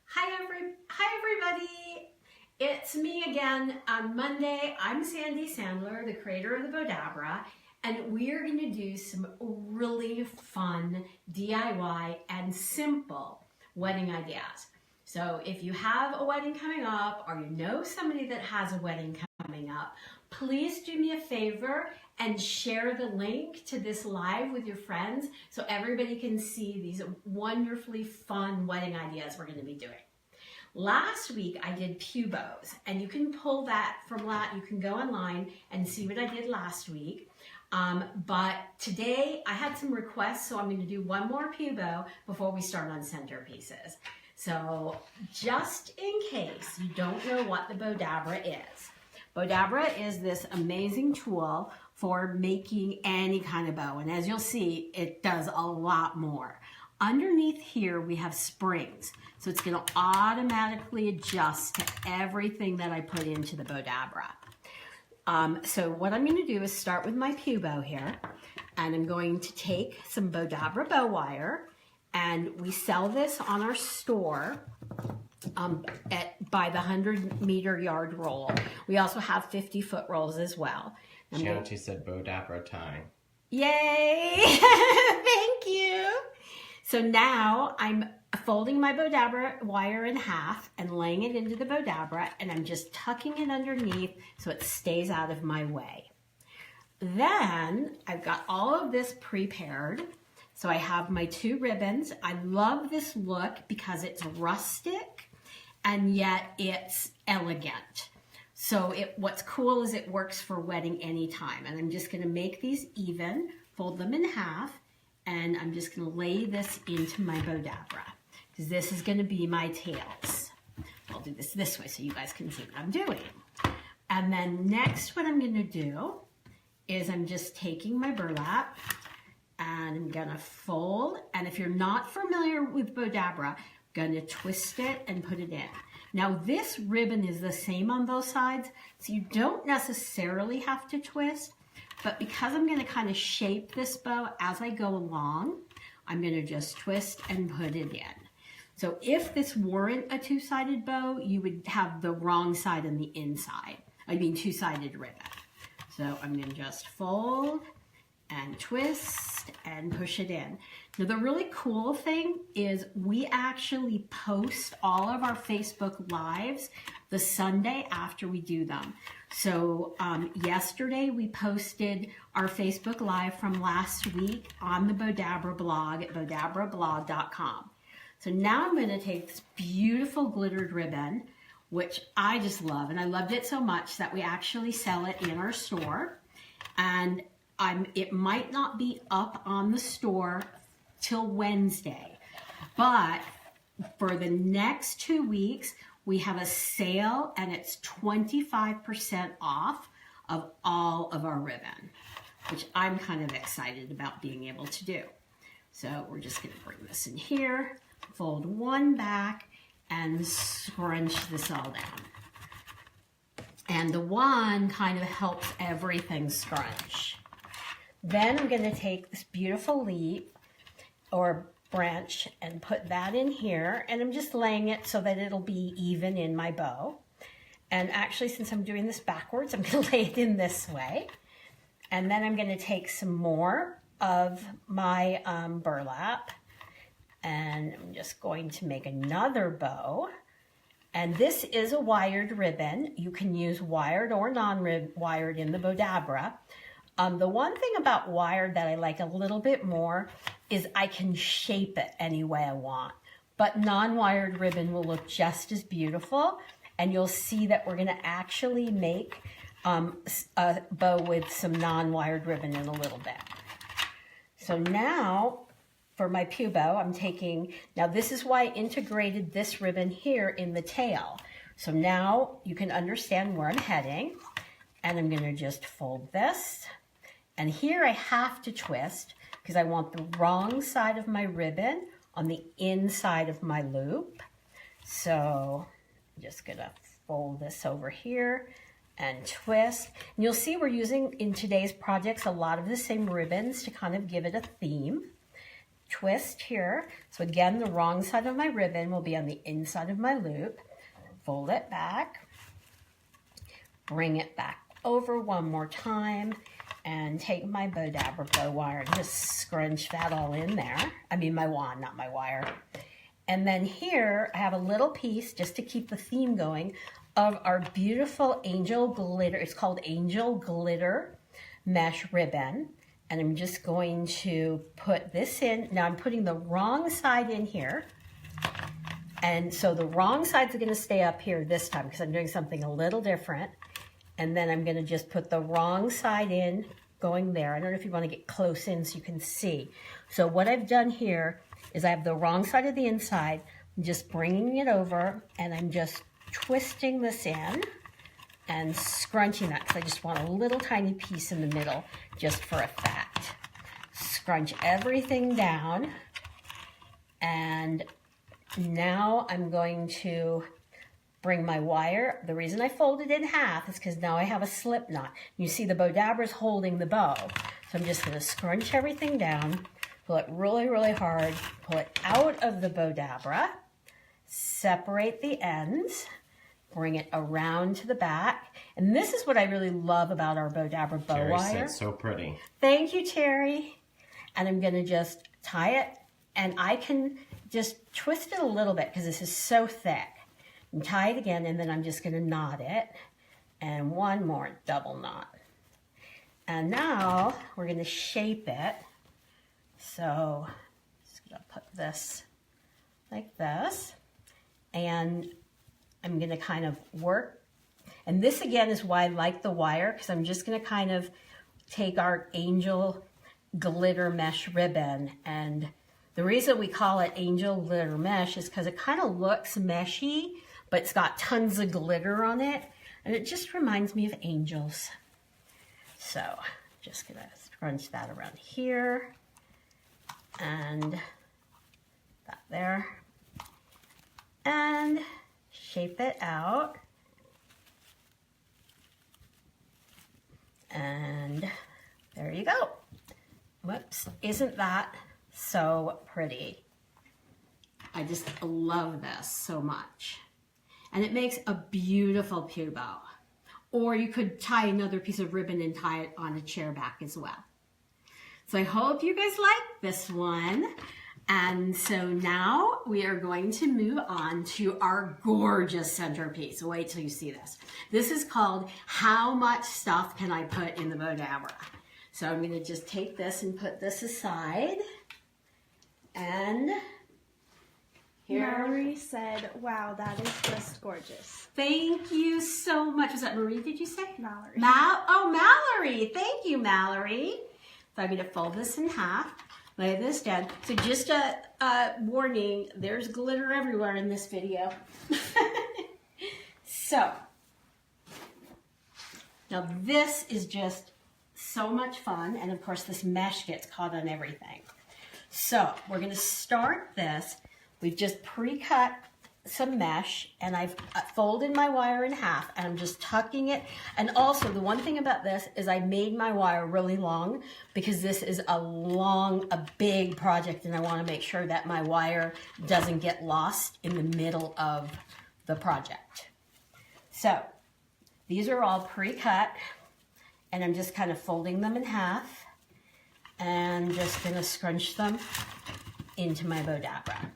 Hi everybody! It's me again on Monday. I'm Sandy Sandler, the creator of the Bowdabra, and we're going to do some really fun DIY and simple wedding ideas. So if you have a wedding coming up or you know somebody that has a wedding coming up, please do me a favor and share the link to this live with your friends so everybody can see these wonderfully fun wedding ideas we're going to be doing. Last week I did Pew Bows, and you can pull that from that. You can go online and see what I did last week. But today I had some requests, so I'm going to do one more Pew Bow before we start on centerpieces. So just in case you don't know what the Bowdabra is. Bowdabra is this amazing tool for making any kind of bow, and as you'll see, it does a lot more. Underneath here we have springs, so it's going to automatically adjust to everything that I put into the Bowdabra. So what I'm going to do is start with my Pew Bow here, and I'm going to take some Bowdabra bow wire, and we sell this on our store by the 100-meter yard roll. We also have 50-foot rolls as well. She said Bowdabra time. Yay! Thank you! So now I'm folding my Bowdabra wire in half and laying it into the Bowdabra, and I'm just tucking it underneath so it stays out of my way. Then I've got all of this prepared. So I have my two ribbons. I love this look because it's rustic and yet it's elegant. So what's cool is it works for wedding anytime. And I'm just gonna make these even, fold them in half, and I'm just gonna lay this into my Bowdabra because this is gonna be my tails. I'll do this way so you guys can see what I'm doing. And then next what I'm gonna do is I'm just taking my burlap and I'm gonna fold. And if you're not familiar with Bowdabra, I'm gonna twist it and put it in. Now this ribbon is the same on both sides, so you don't necessarily have to twist. But because I'm going to kind of shape this bow as I go along, I'm going to just twist and put it in. So if this weren't a two-sided bow, you would have the wrong side on the inside. I mean two-sided ribbon. So I'm going to just fold and twist and push it in. Now the really cool thing is we actually post all of our Facebook Lives the Sunday after we do them. So yesterday we posted our Facebook Live from last week on the Bowdabra blog at bowdabrablog.com. So now I'm going to take this beautiful glittered ribbon, which I just love, and I loved it so much that we actually sell it in our store. And it might not be up on the store till Wednesday, but for the next 2 weeks, we have a sale and it's 25% off of all of our ribbon, which I'm kind of excited about being able to do. So we're just going to bring this in here, fold one back, and scrunch this all down. And the one kind of helps everything scrunch. Then I'm going to take this beautiful leaf or branch and put that in here, and I'm just laying it so that it'll be even in my bow. And actually, since I'm doing this backwards, I'm going to lay it in this way. And then I'm going to take some more of my burlap, and I'm just going to make another bow. And this is a wired ribbon. You can use wired or non-wired in the Bowdabra. The one thing about wired that I like a little bit more is I can shape it any way I want. But non-wired ribbon will look just as beautiful, and you'll see that we're going to actually make a bow with some non-wired ribbon in a little bit. So now for my Pew Bow, I'm taking, now this is why I integrated this ribbon here in the tail. So now you can understand where I'm heading, and I'm going to just fold this. And here I have to twist because I want the wrong side of my ribbon on the inside of my loop. So I'm just going to fold this over here and twist. And you'll see we're using in today's projects a lot of the same ribbons to kind of give it a theme. twist here. So again, the wrong side of my ribbon will be on the inside of my loop. Fold it back, bring it back over one more time, and take my Bowdabra bow wire and just scrunch that all in there. I mean my wand, not my wire. And then here I have a little piece, just to keep the theme going, of our beautiful angel glitter. It's called Angel Glitter Mesh Ribbon. And I'm just going to put this in. Now I'm putting the wrong side in here. And so the wrong side's going to stay up here this time because I'm doing something a little different. And then I'm going to just put the wrong side in, going there. I don't know if you want to get close in so you can see. So what I've done here is I have the wrong side of the inside. I'm just bringing it over, and I'm just twisting this in and scrunching that because I just want a little tiny piece in the middle just for effect. Scrunch everything down, and now I'm going to bring my wire. The reason I folded it in half is because now I have a slip knot. You see the Bowdabra is holding the bow. So I'm just going to scrunch everything down, pull it really, really hard, pull it out of the Bowdabra, separate the ends, bring it around to the back. And this is what I really love about our Bowdabra bow Terry wire. said so pretty. Thank you, Terry. And I'm going to just tie it, and I can just twist it a little bit because this is so thick. And tie it again, and then I'm just going to knot it, and one more double knot. And now we're going to shape it. So I'm just going to put this like this, and I'm going to kind of work. And this again is why I like the wire, because I'm just going to kind of take our angel glitter mesh ribbon, and the reason we call it angel glitter mesh is because it kind of looks meshy, but it's got tons of glitter on it, and it just reminds me of angels. So just gonna scrunch that around here, and that there, and shape it out, and there you go. Whoops, isn't that so pretty? I just love this so much. And it makes a beautiful pew bow. Or you could tie another piece of ribbon and tie it on a chair back as well. So I hope you guys like this one. And so now we are going to move on to our gorgeous centerpiece. Wait till you see this. This is called How Much Stuff Can I Put in the Bowdabra? So I'm going to just take this and put this aside. And here. Mallory said, wow, that is just gorgeous. Thank you so much. Was that Marie, did you say? Mallory. Mallory. Thank you, Mallory. So I'm going to fold this in half, lay this down. So just a warning, there's glitter everywhere in this video. So, now this is just so much fun. And of course, this mesh gets caught on everything. So we're going to start this. We've just pre-cut some mesh, and I've folded my wire in half, and I'm just tucking it. And also, the one thing about this is I made my wire really long because this is a big project, and I want to make sure that my wire doesn't get lost in the middle of the project. So these are all pre-cut, and I'm just kind of folding them in half and just going to scrunch them into my Bowdabra.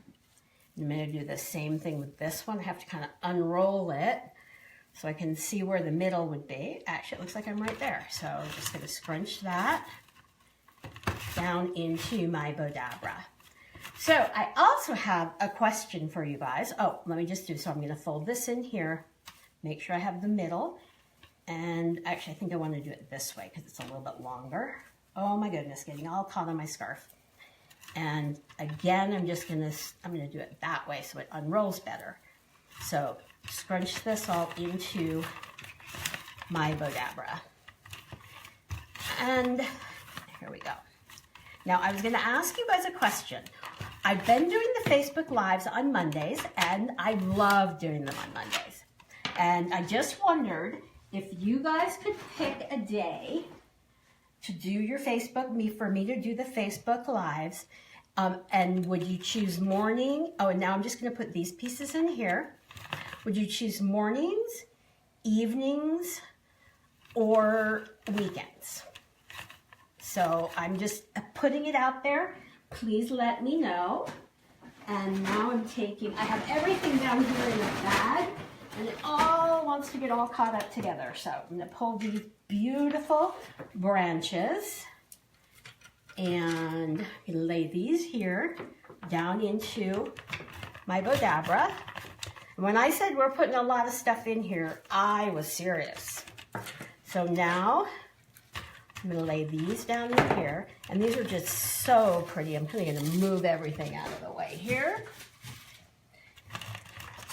I'm going to do the same thing with this one. I have to kind of unroll it so I can see where the middle would be. Actually, it looks like I'm right there. So I'm just going to scrunch that down into my Bowdabra. So I also have a question for you guys. Oh, let me just do, so I'm going to fold this in here, make sure I have the middle. And actually, I think I want to do it this way because it's a little bit longer. Oh my goodness, getting all caught on my scarf. And again, I'm gonna do it that way so it unrolls better. So scrunch this all into my Bowdabra. And here we go. Now I was gonna ask you guys a question. I've been doing the Facebook Lives on Mondays, and I love doing them on Mondays. And I just wondered if you guys could pick a day to do your for me to do the Facebook Lives And would you choose morning? Oh, and now I'm just going to put these pieces in here. Would you choose mornings, evenings, or weekends? So I'm just putting it out there. Please let me know. And now I'm taking, I have everything down here in a bag, and it all wants to get all caught up together. So I'm going to pull these beautiful branches, and I'm going to lay these here down into my Bowdabra. When I said we're putting a lot of stuff in here, I was serious. So now I'm going to lay these down in here, and these are just so pretty. I'm kind of going to move everything out of the way here.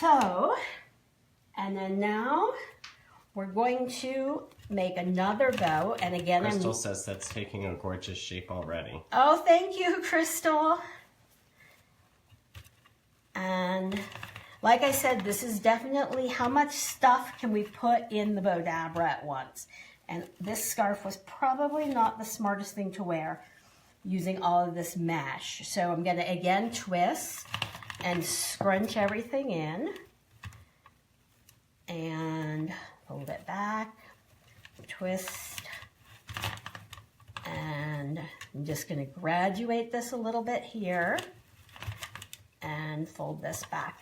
So, and then now we're going to make another bow, and again, Crystal says that's taking a gorgeous shape already. Oh, thank you, Crystal. And like I said, this is definitely how much stuff can we put in the Bowdabra at once. And this scarf was probably not the smartest thing to wear using all of this mesh. So I'm going to again twist and scrunch everything in and fold it back, twist, and I'm just going to graduate this a little bit here and fold this back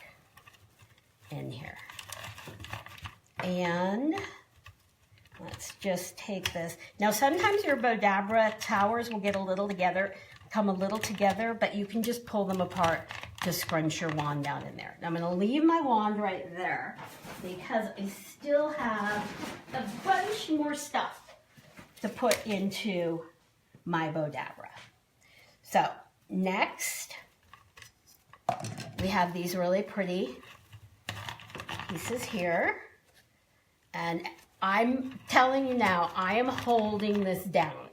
in here. And let's just take this. Now sometimes your Bowdabra towers will get a little together, come a little together, but you can just pull them apart to scrunch your wand down in there. Now I'm going to leave my wand right there because I still have a bunch more stuff to put into my Bowdabra. So next, we have these really pretty pieces here, and I'm telling you now, I am holding this down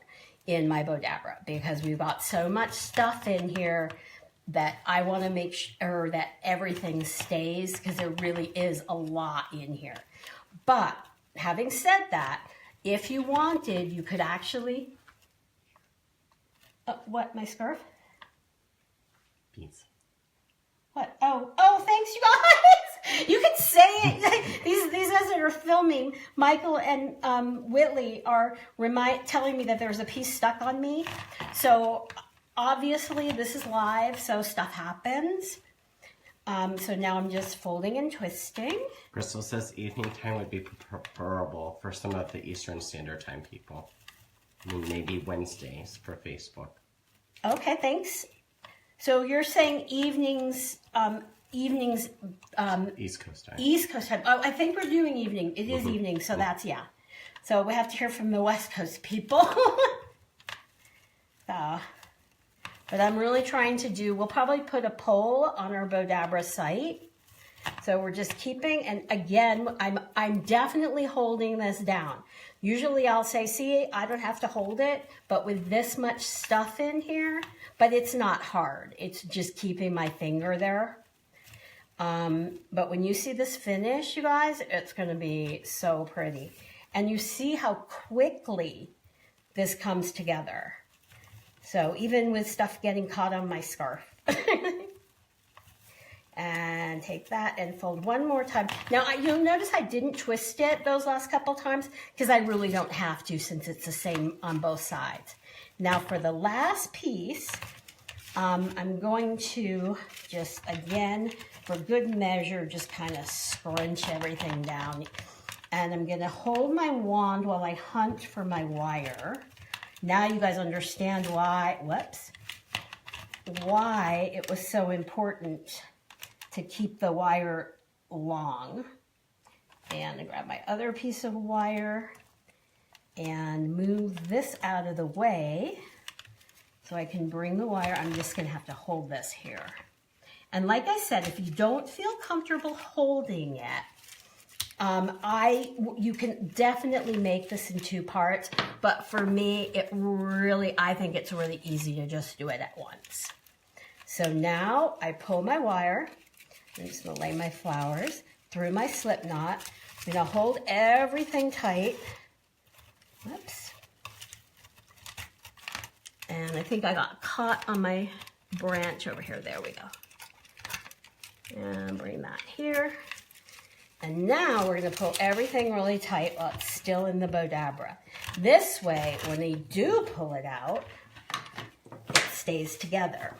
in my Bowdabra because we've got so much stuff in here that I want to make sure that everything stays, because there really is a lot in here. But having said that, if you wanted, you could actually, what, my scarf? Beads. What? Oh, thanks, you guys. You can say it. These guys that are filming, Michael and Whitley, are telling me that there's a piece stuck on me. So obviously this is live, so stuff happens. So now I'm just folding and twisting. Crystal says evening time would be preferable for some of the Eastern Standard Time people. I mean, maybe Wednesdays for Facebook. Okay, thanks. So you're saying evenings, East Coast time. East Coast time. Oh, I think we're doing evening. It is evening, so that's, yeah. So we have to hear from the West Coast people. But I'm really trying to do, we'll probably put a poll on our Bowdabra site. So we're just keeping, and again, I'm definitely holding this down. Usually I'll say, see, I don't have to hold it, but with this much stuff in here, but it's not hard. It's just keeping my finger there. But when you see this finish, you guys, it's going to be so pretty. And you see how quickly this comes together. So even with stuff getting caught on my scarf. And take that and fold one more time. Now, you'll notice I didn't twist it those last couple times because I really don't have to, since it's the same on both sides. Now for the last piece, I'm going to just, again, for good measure, just kind of scrunch everything down. And I'm going to hold my wand while I hunt for my wire. Now you guys understand why, why it was so important to keep the wire long. And I grab my other piece of wire and move this out of the way so I can bring the wire. I'm just going to have to hold this here. And like I said, if you don't feel comfortable holding it, you can definitely make this in 2 parts, but for me, I think it's really easy to just do it at once. So now I pull my wire. I'm just going to lay my flowers through my slip knot. I'm going to hold everything tight. Whoops. And I think I got caught on my branch over here. There we go. And bring that here. And now we're going to pull everything really tight while it's still in the Bowdabra. This way, when you do pull it out, it stays together.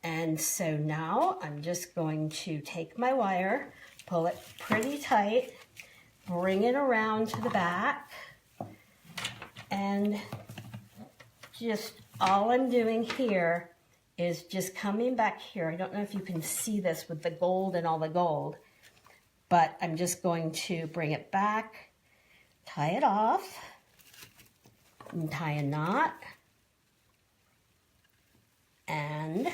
And so now I'm just going to take my wire, pull it pretty tight, bring it around to the back, and just all I'm doing here is just coming back here. I don't know if you can see this with the gold and all the gold, but I'm just going to bring it back, tie it off, and tie a knot, and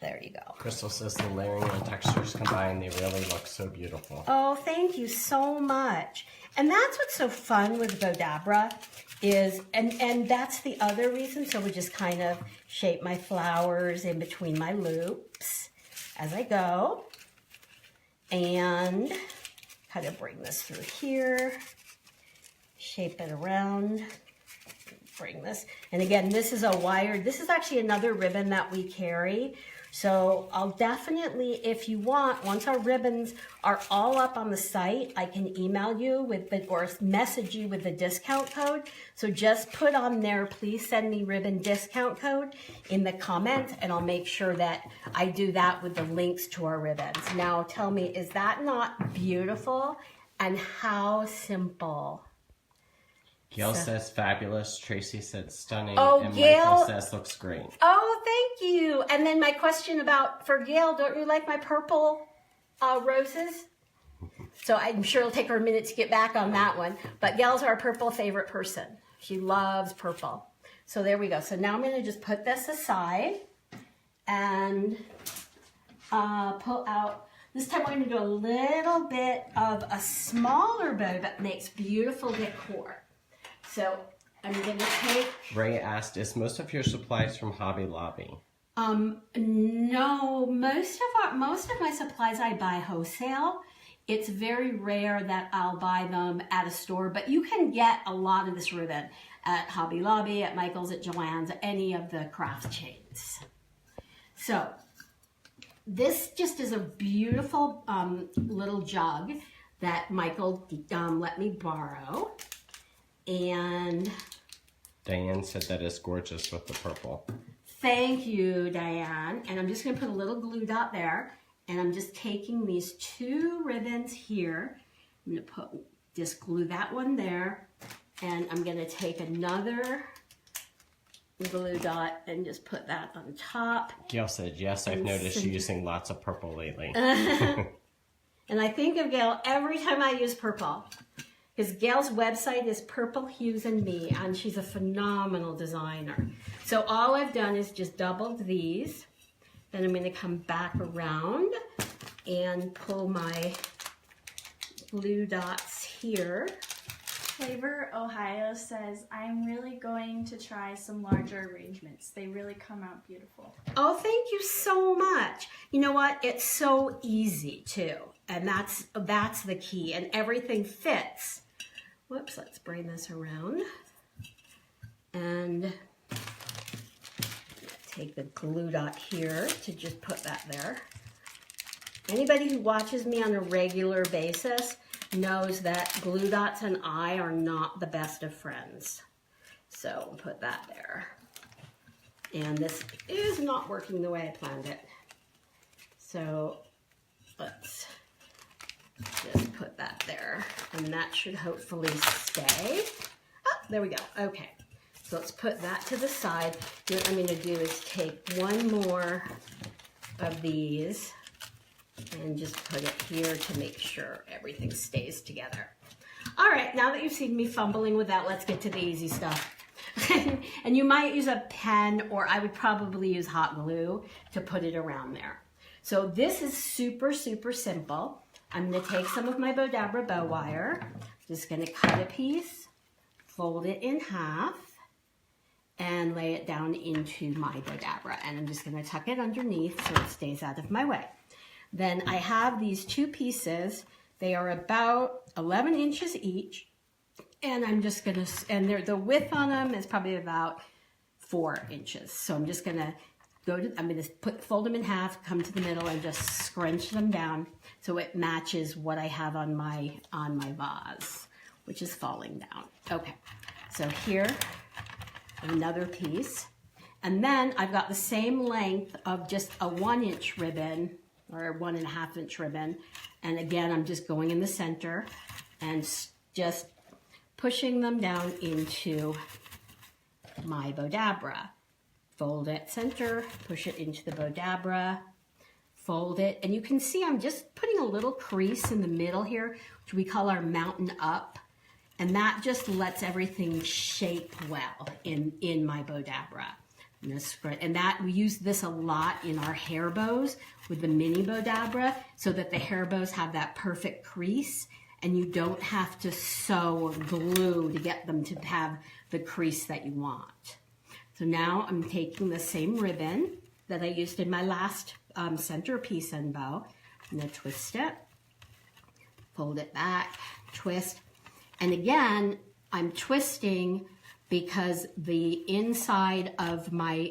there you go. Crystal says the layering and textures combined, they really look so beautiful. Oh, thank you so much. And that's what's so fun with Bowdabra is, and that's the other reason, so we just kind of shape my flowers in between my loops as I go. And kind of bring this through here, shape it around, bring this. And again, this is a wired, this is actually another ribbon that we carry. So I'll definitely, if you want, once our ribbons are all up on the site, I can email you with the, or message you with the discount code. So just put on there, please send me ribbon discount code in the comments, and I'll make sure that I do that with the links to our ribbons. Now tell me, is that not beautiful? And how simple? Gail says fabulous. Tracy said stunning. Oh, and Gail Michael says looks great. Oh, thank you. And then my question about, for Gail, don't you like my purple roses? So I'm sure it'll take her a minute to get back on that one. But Gail's our purple favorite person. She loves purple. So there we go. So now I'm going to just put this aside and pull out. This time we're going to do a little bit of a smaller bow that makes beautiful decor. So I'm going to take... Ray asked, is most of your supplies from Hobby Lobby? No, most of my supplies I buy wholesale. It's very rare that I'll buy them at a store, but you can get a lot of this ribbon at Hobby Lobby, at Michael's, at Joann's, any of the craft chains. So this just is a beautiful little jug that Michael let me borrow. And Diane said that is gorgeous with the purple. Thank you, Diane. And I'm just going to put a little glue dot there. And I'm just taking these two ribbons here. I'm going to just glue that one there. And I'm going to take another glue dot and just put that on top. Gail said, yes, I've noticed you using lots of purple lately. And I think of Gail every time I use purple. Because Gail's website is Purple Hues and Me, and she's a phenomenal designer. So all I've done is just doubled these. Then I'm going to come back around and pull my glue dots here. Flavor Ohio says, I'm really going to try some larger arrangements. They really come out beautiful. Oh, thank you so much. You know what? It's so easy too. And that's the key. And everything fits. Whoops, let's bring this around. And take the glue dot here to just put that there. Anybody who watches me on a regular basis knows that glue dots and I are not the best of friends. So we'll put that there. And this is not working the way I planned it. So let's just put that there. And that should hopefully stay. Oh, there we go. Okay. So let's put that to the side. What I'm going to do is take one more of these and just put it here to make sure everything stays together. All right, now that you've seen me fumbling with that, let's get to the easy stuff. And you might use a pen, or I would probably use hot glue to put it around there. So this is super, super simple. I'm going to take some of my Bowdabra bow wire, just going to cut a piece, fold it in half, and lay it down into my Bowdabra. And I'm just going to tuck it underneath so it stays out of my way. Then I have these two pieces. They are about 11 inches each. And I'm just going to, and the width on them is probably about 4 inches. So I'm just going to I'm going to fold them in half, come to the middle, and just scrunch them down so it matches what I have on my vase, which is falling down. Okay, so here, another piece. And then I've got the same length of just a 1-inch ribbon or 1.5-inch ribbon. And again, I'm just going in the center and just pushing them down into my Bowdabra. Fold it center, push it into the Bowdabra, fold it. And you can see I'm just putting a little crease in the middle here, which we call our mountain up. And that just lets everything shape well in my Bowdabra. And that we use this a lot in our hair bows with the mini Bowdabra so that the hair bows have that perfect crease and you don't have to sew or glue to get them to have the crease that you want. So now I'm taking the same ribbon that I used in my last centerpiece and bow. I'm going to twist it, fold it back, twist. And again, I'm twisting because the inside of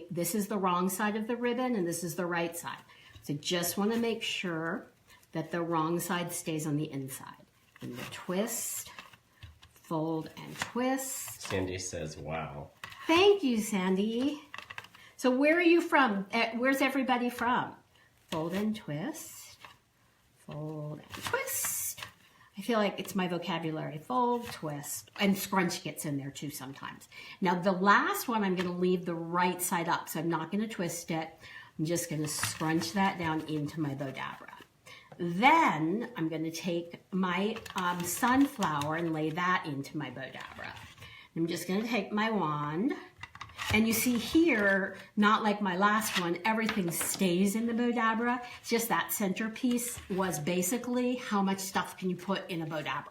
this is the wrong side of the ribbon and this is the right side. So just want to make sure that the wrong side stays on the inside. And the twist, fold and twist. Sandy says, wow. Thank you, Sandy. So where are you from? Where's everybody from? Fold and twist, fold and twist. I feel like it's my vocabulary. Fold, twist, and scrunch gets in there too sometimes. Now the last one, I'm going to leave the right side up, so I'm not going to twist it. I'm just going to scrunch that down into my Bowdabra. Then I'm going to take my sunflower and lay that into my Bowdabra. I'm just going to take my wand. And you see here, not like my last one, everything stays in the Bowdabra. It's just that centerpiece was basically how much stuff can you put in a Bowdabra.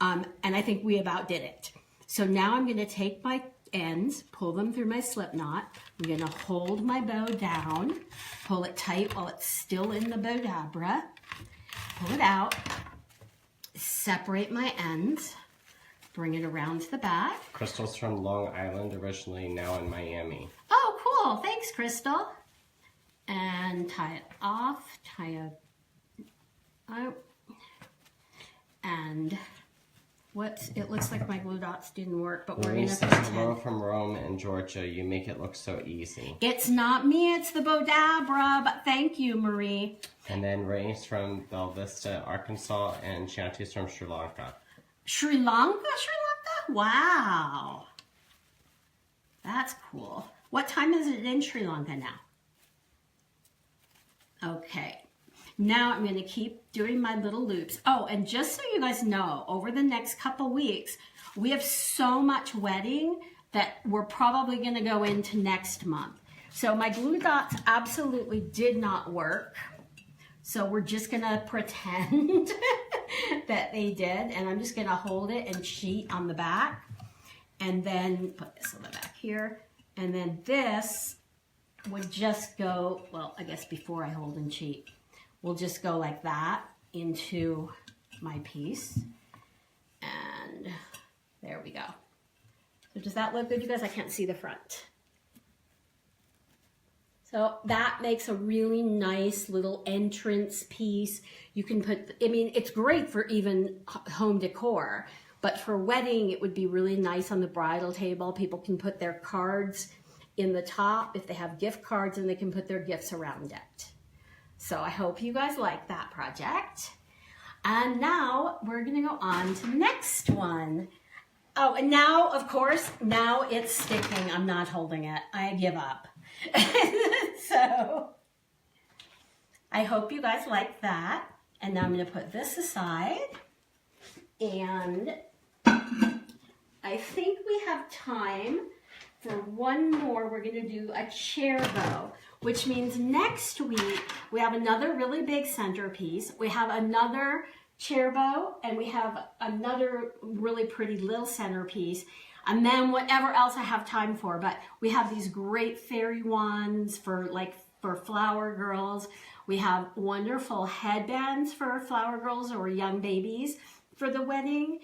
And I think we about did it. So now I'm going to take my ends, pull them through my slip knot. I'm going to hold my bow down, pull it tight while it's still in the Bowdabra. Pull it out, separate my ends. Bring it around to the back. Crystal's from Long Island originally, now in Miami. Oh, cool. Thanks, Crystal. And tie it off, tie it out. And it looks like my glue dots didn't work, but we're going to pretend. Hello from Rome and Georgia. You make it look so easy. It's not me, it's the Bowdabra, but thank you, Marie. And then Ray's from Bella Vista, Arkansas, and Shanti's from Sri Lanka. Sri Lanka? Wow. That's cool. What time is it in Sri Lanka now? Okay. Now I'm going to keep doing my little loops. Oh, and just so you guys know, over the next couple weeks, we have so much wedding that we're probably going to go into next month. So my glue dots absolutely did not work. So we're just going to pretend that they did. And I'm just going to hold it and cheat on the back. And then put this on the back here. And then this would just go, well, I guess before I hold and cheat, we'll just go like that into my piece. And there we go. So does that look good, you guys? I can't see the front. So that makes a really nice little entrance piece. You can put, I mean, it's great for even home decor, but for wedding, it would be really nice on the bridal table. People can put their cards in the top if they have gift cards, and they can put their gifts around it. So I hope you guys like that project. And now we're gonna go on to the next one. Oh, and now, of course, now it's sticking. I'm not holding it. I give up. So I hope you guys like that. And now I'm going to put this aside. And I think we have time for one more. We're going to do a chair bow, which means next week we have another really big centerpiece. We have another chair bow, and we have another really pretty little centerpiece. And then whatever else I have time for, but we have these great fairy ones for flower girls. We have wonderful headbands for flower girls or young babies for the wedding.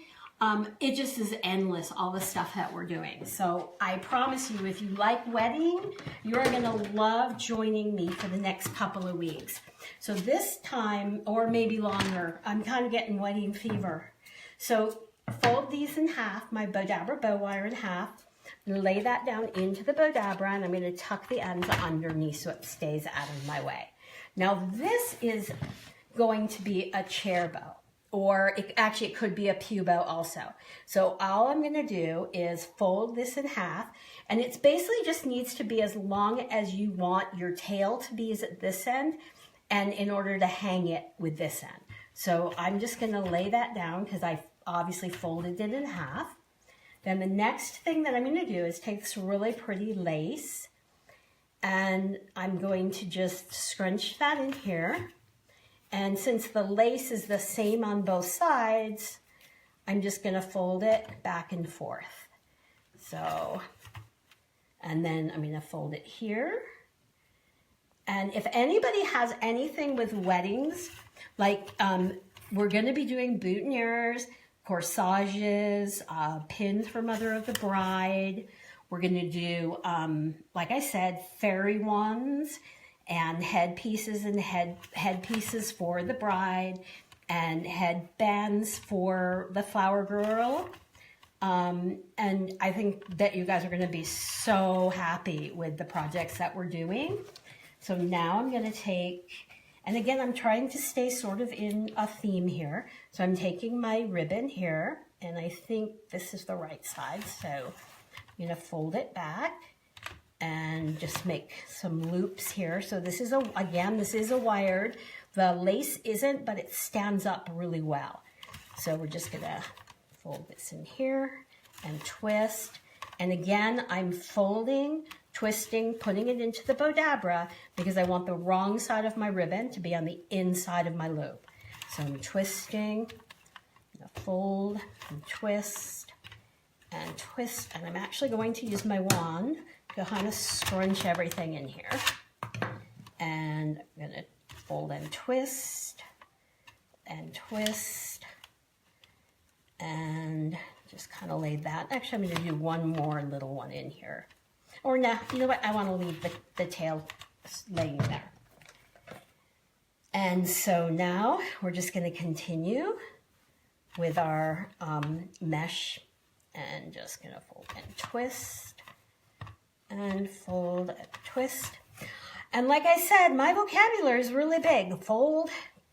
It just is endless, all the stuff that we're doing. So I promise you, if you like wedding, you're gonna love joining me for the next couple of weeks. So this time, or maybe longer, I'm kind of getting wedding fever. So fold these in half, my Bowdabra bow wire in half, lay that down into the Bowdabra, and I'm gonna tuck the ends underneath so it stays out of my way. Now this is going to be a chair bow. Or it could be a pew bow also. So all I'm gonna do is fold this in half, and it's basically just needs to be as long as you want your tail to be is at this end, and in order to hang it with this end. So I'm just gonna lay that down because I obviously folded it in half. Then the next thing that I'm gonna do is take this really pretty lace, and I'm going to just scrunch that in here. And since the lace is the same on both sides, I'm just gonna fold it back and forth. So, and then I'm gonna fold it here. And if anybody has anything with weddings, like we're gonna be doing boutonnieres, corsages, pins for mother of the bride. We're gonna do, like I said, fairy ones, and headpieces and headpieces for the bride, and headbands for the flower girl. And I think that you guys are going to be so happy with the projects that we're doing. So now I'm going to take, and again, I'm trying to stay sort of in a theme here. So I'm taking my ribbon here, and I think this is the right side. So I'm going to fold it back and just make some loops here. So this is this is a wired. The lace isn't, but it stands up really well. So we're just gonna fold this in here and twist. And again, I'm folding, twisting, putting it into the Bowdabra because I want the wrong side of my ribbon to be on the inside of my loop. So I'm twisting, fold and twist, and I'm actually going to use my wand to kind of scrunch everything in here. And I'm gonna fold and twist, and just kind of lay that. Actually, I'm gonna do one more little one in here. Or no, you know what? I wanna leave the tail laying there. And so now we're just gonna continue with our mesh, and just gonna fold and twist, and fold and twist. And like I said, my vocabulary is really big. Fold,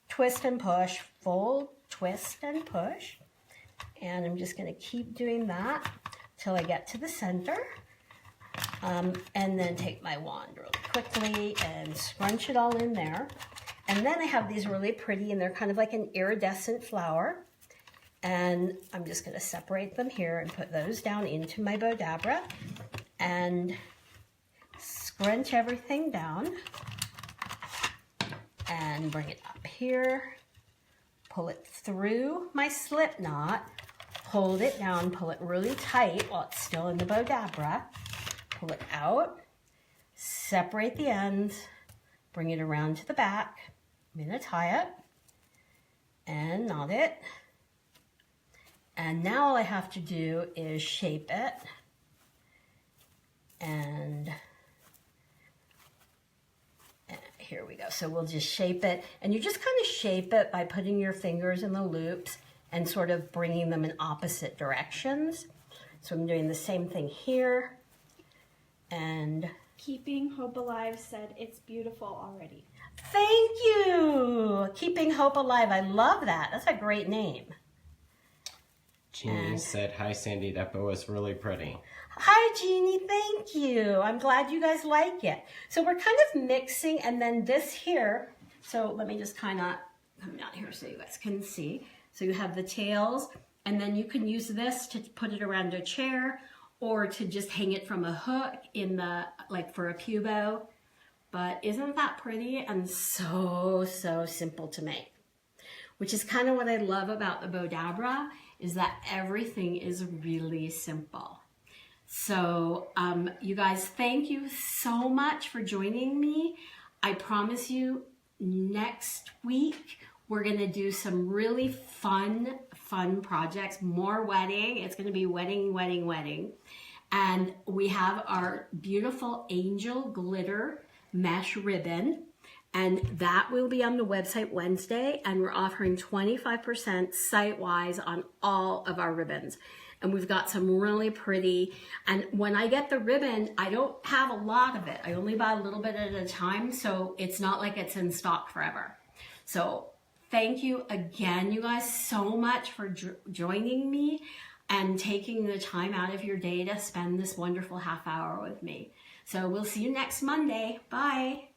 twist, and push. Fold, twist, and push. And I'm just going to keep doing that till I get to the center. And then take my wand really quickly and scrunch it all in there. And then I have these really pretty, and they're kind of like an iridescent flower. And I'm just going to separate them here and put those down into my Bowdabra. And scrunch everything down and bring it up here, pull it through my slip knot, hold it down, pull it really tight while it's still in the Bowdabra, pull it out, separate the ends, bring it around to the back. I'm going to tie it and knot it. And now all I have to do is shape it. And here we go. So we'll just shape it, and you just kind of shape it by putting your fingers in the loops and sort of bringing them in opposite directions. So I'm doing the same thing here. And Keeping Hope Alive said it's beautiful already. thank you. Keeping Hope Alive. I love that. That's a great name. Jeannie said, "Hi Sandy, that bow is really pretty." Hi, Jeannie. Thank you. I'm glad you guys like it. So we're kind of mixing, and then this here. So let me just kind of come down here so you guys can see. So you have the tails, and then you can use this to put it around a chair or to just hang it from a hook in the, like for a pew bow. But isn't that pretty and so, so simple to make? Which is kind of what I love about the Bowdabra, is that everything is really simple. So you guys, thank you so much for joining me. I promise you next week We're going to do some really fun projects, more wedding. It's going to be wedding, wedding, wedding. And we have our beautiful angel glitter mesh ribbon. And that will be on the website Wednesday. And we're offering 25% site-wise on all of our ribbons. And we've got some really pretty, and when I get the ribbon, I don't have a lot of it. I only buy a little bit at a time, so it's not like it's in stock forever. So thank you again, you guys, so much for joining me and taking the time out of your day to spend this wonderful half hour with me. So we'll see you next Monday. Bye.